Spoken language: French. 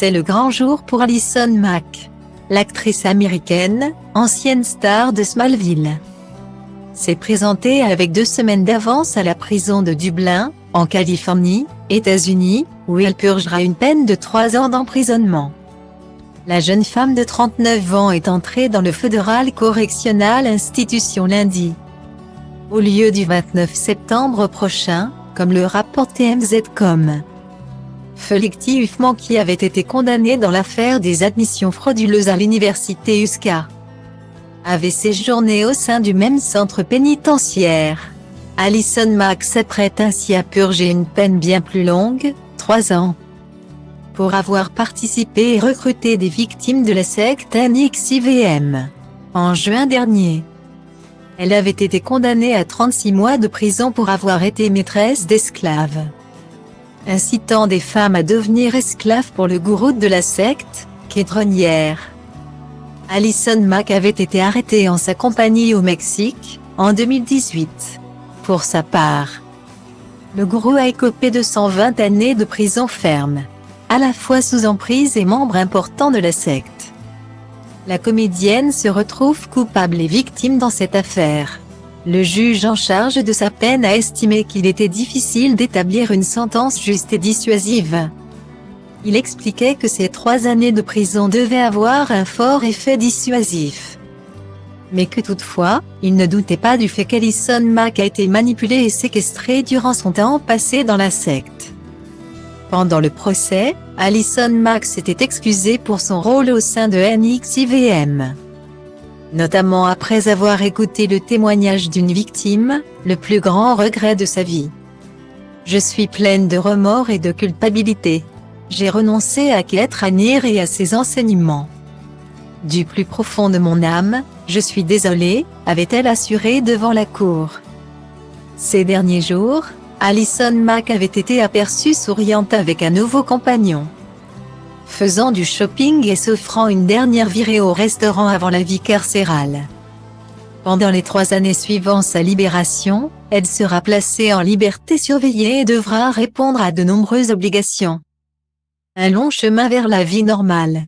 C'est le grand jour pour Allison Mack. L'actrice américaine, ancienne star de Smallville, s'est présentée avec 2 semaines d'avance à la prison de Dublin, en Californie, États-Unis, où elle purgera une peine de 3 ans d'emprisonnement. La jeune femme de 39 ans est entrée dans le Federal Correctional Institution lundi, au lieu du 29 septembre prochain, comme le rapporte TMZ.com. Effectivement, qui avait été condamné dans l'affaire des admissions frauduleuses à l'université USCA, avait séjourné au sein du même centre pénitentiaire. Allison Mack s'apprête ainsi à purger une peine bien plus longue, 3 ans, pour avoir participé et recruté des victimes de la secte NXIVM. En juin dernier, elle avait été condamnée à 36 mois de prison pour avoir été maîtresse d'esclaves, incitant des femmes à devenir esclaves pour le gourou de la secte, Kedronière. Allison Mack avait été arrêtée en sa compagnie au Mexique, en 2018. Pour sa part, le gourou a écopé de 120 années de prison ferme, à la fois sous emprise et membre important de la secte. La comédienne se retrouve coupable et victime dans cette affaire. Le juge en charge de sa peine a estimé qu'il était difficile d'établir une sentence juste et dissuasive. Il expliquait que ces 3 années de prison devaient avoir un fort effet dissuasif, mais que toutefois, il ne doutait pas du fait qu'Allison Mack a été manipulée et séquestrée durant son temps passé dans la secte. Pendant le procès, Allison Mack s'était excusée pour son rôle au sein de NXIVM, notamment après avoir écouté le témoignage d'une victime, le plus grand regret de sa vie. « Je suis pleine de remords et de culpabilité. J'ai renoncé à Ketra-Nir et à ses enseignements. Du plus profond de mon âme, je suis désolée, avait-elle assuré devant la cour. Ces derniers jours, Allison Mack avait été aperçue souriante avec un nouveau compagnon, faisant du shopping et s'offrant une dernière virée au restaurant avant la vie carcérale. Pendant les 3 années suivant sa libération, elle sera placée en liberté surveillée et devra répondre à de nombreuses obligations. Un long chemin vers la vie normale.